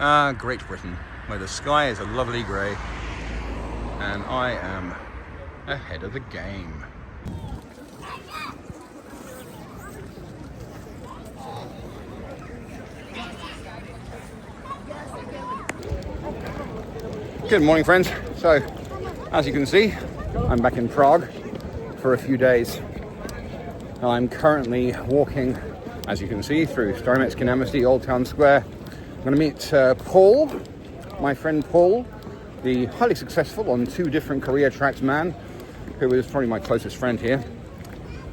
Great Britain, where the sky is a lovely grey and I am ahead of the game. Good morning, friends. So, as you can see, I'm back in Prague for a few days. I'm currently walking, as you can see, through Staroměstské náměstí, Old Town Square. I'm going to meet Paul, my friend Paul, the highly successful on 2 different career tracks man, who is probably my closest friend here.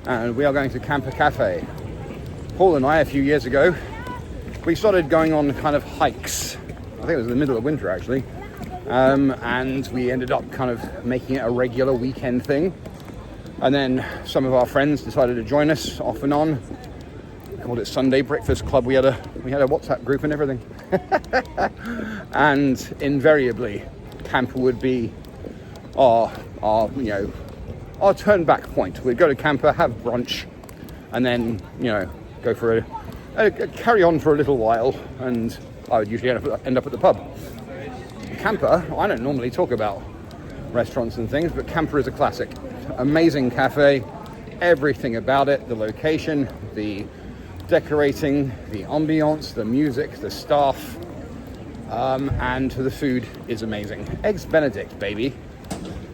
And we are going to Camper Cafe. Paul and I, a few years ago, we started going on kind of hikes. I think it was in the middle of winter, actually. And we ended up kind of making it a regular weekend thing. And then some of our friends decided to join us off and on. We called it Sunday Breakfast Club. We had a WhatsApp group and everything. And invariably, Camper would be our turn back point. We'd go to Camper, have brunch, and then, go for a carry on for a little while, and I would usually end up at the pub. Camper, I don't normally talk about restaurants and things, but Camper is a classic. Amazing cafe, everything about it, the location, the decorating, the ambiance, the music, the staff, and the food is amazing. Eggs Benedict, baby.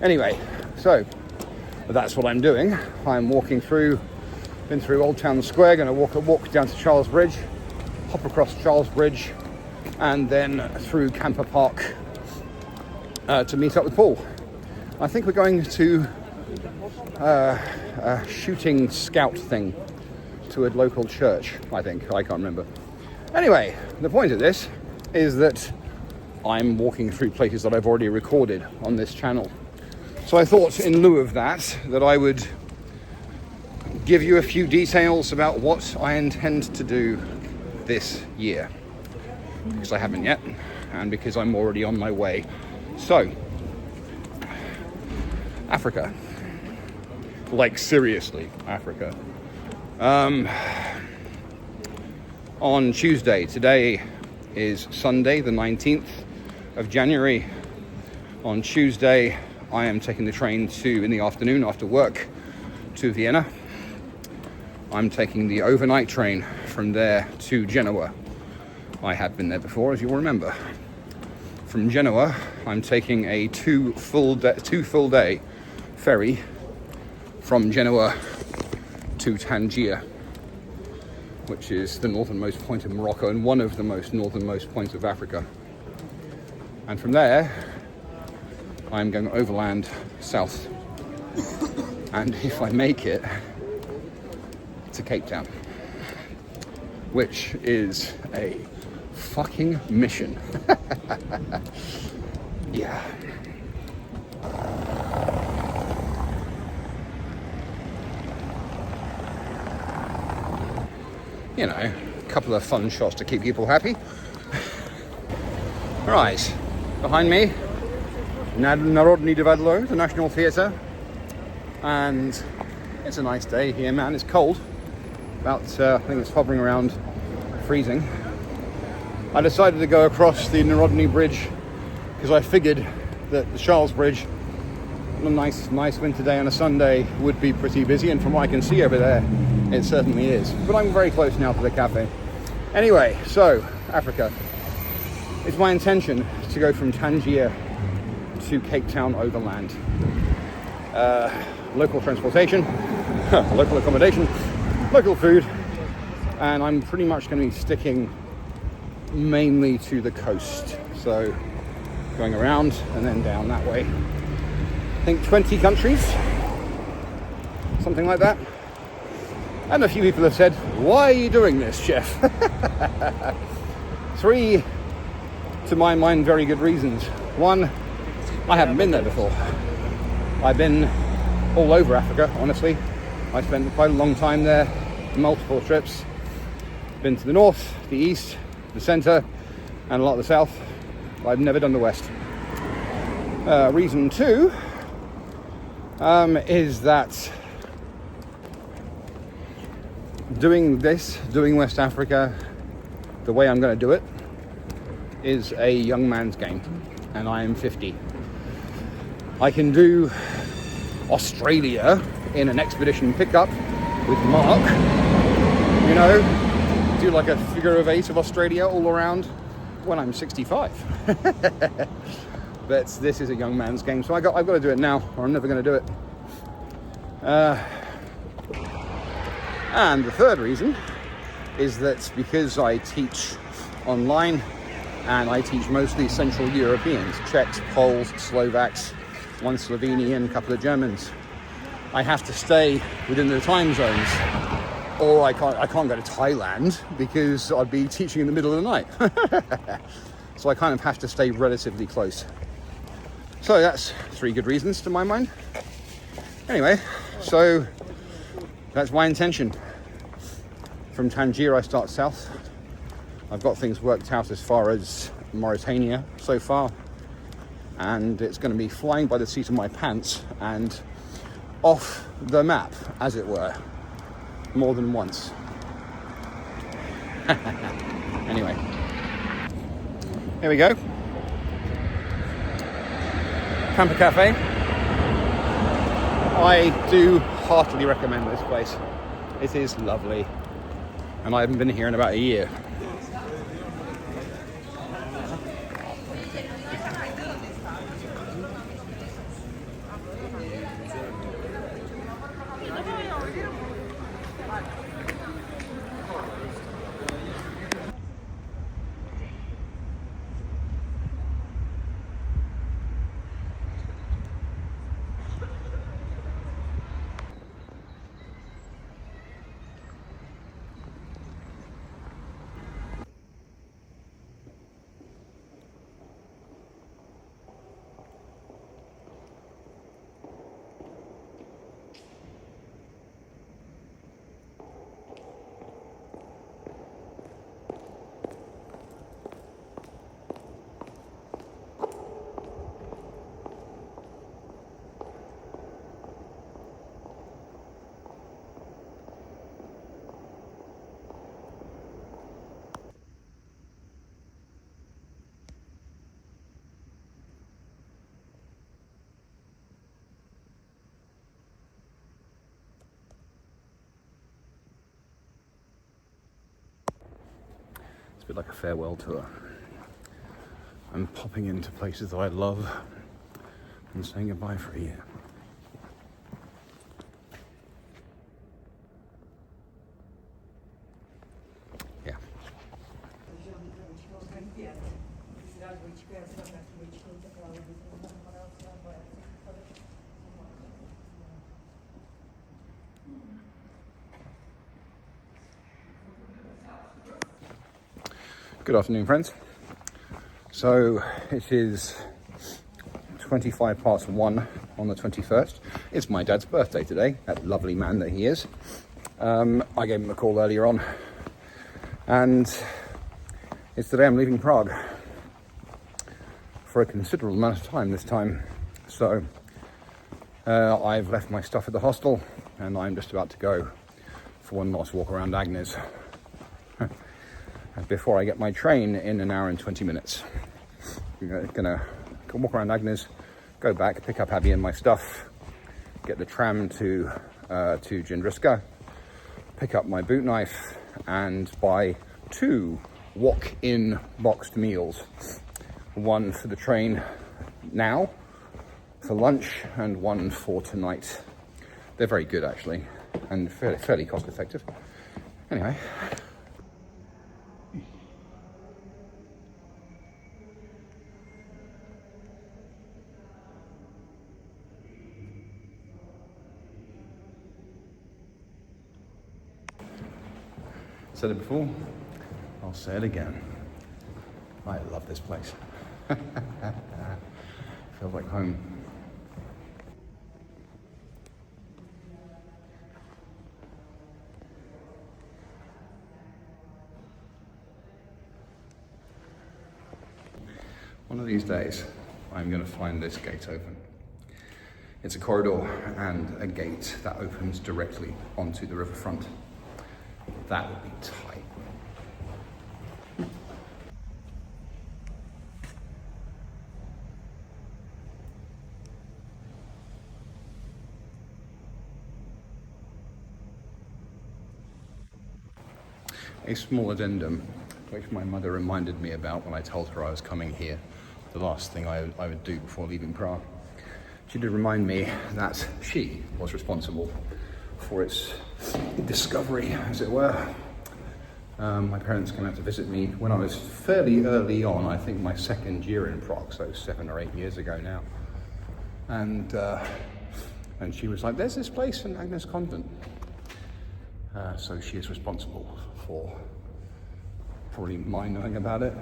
Anyway, so that's what I'm doing. I'm walking through, been through Old Town Square, going to walk down to Charles Bridge, hop across Charles Bridge, and then through Camper Park to meet up with Paul. I think we're going to a shooting scout thing to a local church, I think. I can't remember. Anyway, the point of this is that I'm walking through places that I've already recorded on this channel. So I thought in lieu of that I would give you a few details about what I intend to do this year. Because I haven't yet, and because I'm already on my way. So, Africa. Like, seriously, Africa. On Tuesday, today is Sunday, the 19th of January. On Tuesday, I am taking the train in the afternoon after work to Vienna. I'm taking the overnight train from there to Genoa. I have been there before, as you'll remember. From Genoa, I'm taking a 2 full day ferry from Genoa to Tangier, which is the northernmost point of Morocco and one of the most northernmost points of Africa. And from there, I'm going overland south. And if I make it, to Cape Town, which is a fucking mission. Yeah. A couple of fun shots to keep people happy. Right, behind me, Narodny Divadlo, the National Theatre, and it's a nice day here, man. It's cold, about I think it's hovering around freezing. I decided to go across the Narodny Bridge because I figured that the Charles Bridge on a nice winter day on a Sunday would be pretty busy, and from what I can see over there, it certainly is. But I'm very close now to the cafe. Anyway, so Africa. It's my intention to go from Tangier to Cape Town overland. Local transportation, local accommodation, local food, and I'm pretty much going to be sticking mainly to the coast. So going around and then down that way. I think 20 countries, something like that. And a few people have said, why are you doing this, Jeff? 3, to my mind, very good reasons. 1, I haven't been there before. I've been all over Africa, honestly. I spent quite a long time there, multiple trips. Been to the north, the east, the centre, and a lot of the south. I've never done the west. Reason 2 is that doing West Africa the way I'm going to do it, is a young man's game, and I am 50. I can do Australia in an expedition pickup with Mark, you know, do like a figure of 8 of Australia all around when I'm 65. But this is a young man's game, so I've got to do it now, or I'm never going to do it. And the third reason is that because I teach online, and I teach mostly Central Europeans, Czechs, Poles, Slovaks, one Slovenian, a couple of Germans, I have to stay within the time zones, or I can't go to Thailand because I'd be teaching in the middle of the night. So I kind of have to stay relatively close. So that's 3 good reasons to my mind. Anyway, so that's my intention. From Tangier I start south. I've got things worked out as far as Mauritania so far, and it's going to be flying by the seat of my pants and off the map, as it were, more than once. Anyway, here we go. Camper Cafe. I do heartily recommend this place. It is lovely, and I haven't been here in about a year. It's a bit like a farewell tour. I'm popping into places that I love and saying goodbye for a year. Yeah. Good afternoon, friends. So it is 25 past 1 on the 21st. It's my dad's birthday today, that lovely man that he is. I gave him a call earlier on, and it's the day I'm leaving Prague for a considerable amount of time this time. So I've left my stuff at the hostel, and I'm just about to go for one last walk around Agnes before I get my train in an hour and 20 minutes. I'm gonna walk around Agnes, go back, pick up Abby and my stuff, get the tram to Jindřiška, pick up my boot knife, and buy 2 walk-in boxed meals. One for the train now, for lunch, and one for tonight. They're very good, actually, and fairly cost effective. Anyway. Said it before, I'll say it again. I love this place. Feels like home. One of these days, I'm going to find this gate open. It's a corridor and a gate that opens directly onto the riverfront. That would be tight. a small addendum which my mother reminded me about when I told her I was coming here, the last thing I would do before leaving Prague. She did remind me that she was responsible for its discovery, as it were. My parents came out to visit me when I was fairly early on, I think my second year in Prague, so 7 or 8 years ago now. And she was like, there's this place in Agnes Convent. So she is responsible for probably my knowing about it.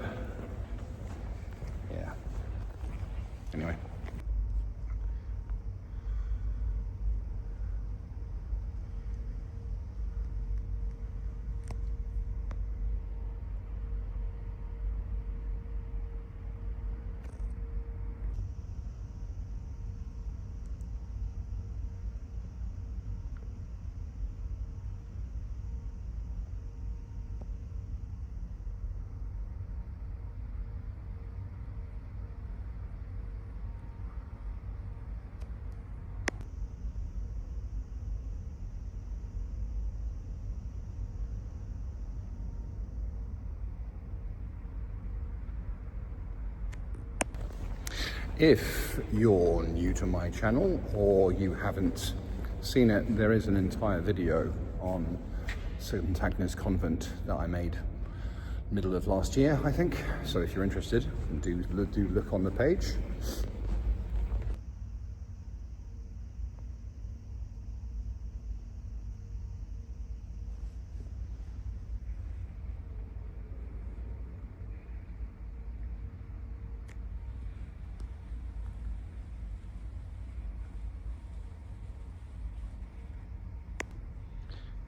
Yeah. Anyway. If you're new to my channel or you haven't seen it, there is an entire video on St Agnes Convent that I made middle of last year, I think. So if you're interested, do look on the page.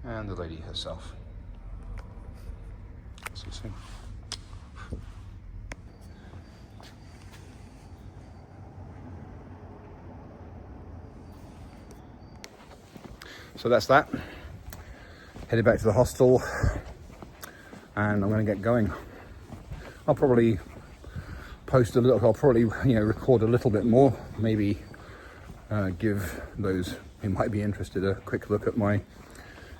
And the lady herself. See you soon. So that's that. Headed back to the hostel, and I'm going to get going. I'll probably post a little. I'll probably record a little bit more. Maybe give those who might be interested a quick look at my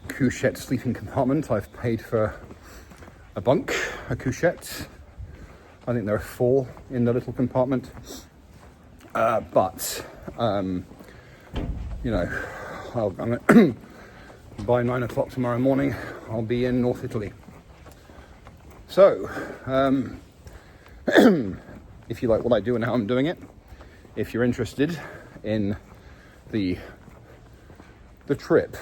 couchette sleeping compartment. I've paid for a bunk, a couchette. I think there are 4 in the little compartment. But I'm gonna by 9 o'clock tomorrow morning, I'll be in North Italy. So, if you like what I do and how I'm doing it, if you're interested in the trip,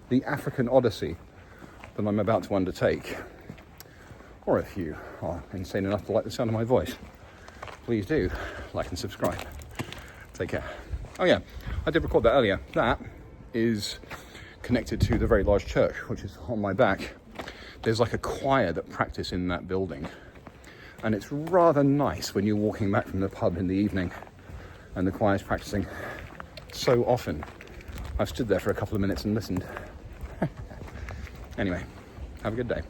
the African Odyssey that I'm about to undertake, or if you are insane enough to like the sound of my voice, please do like and subscribe. Take care. Oh yeah, I did record that earlier. That is connected to the very large church, which is on my back. There's like a choir that practice in that building, and it's rather nice when you're walking back from the pub in the evening and the choir's practicing. So often I've stood there for a couple of minutes and listened. Anyway, have a good day.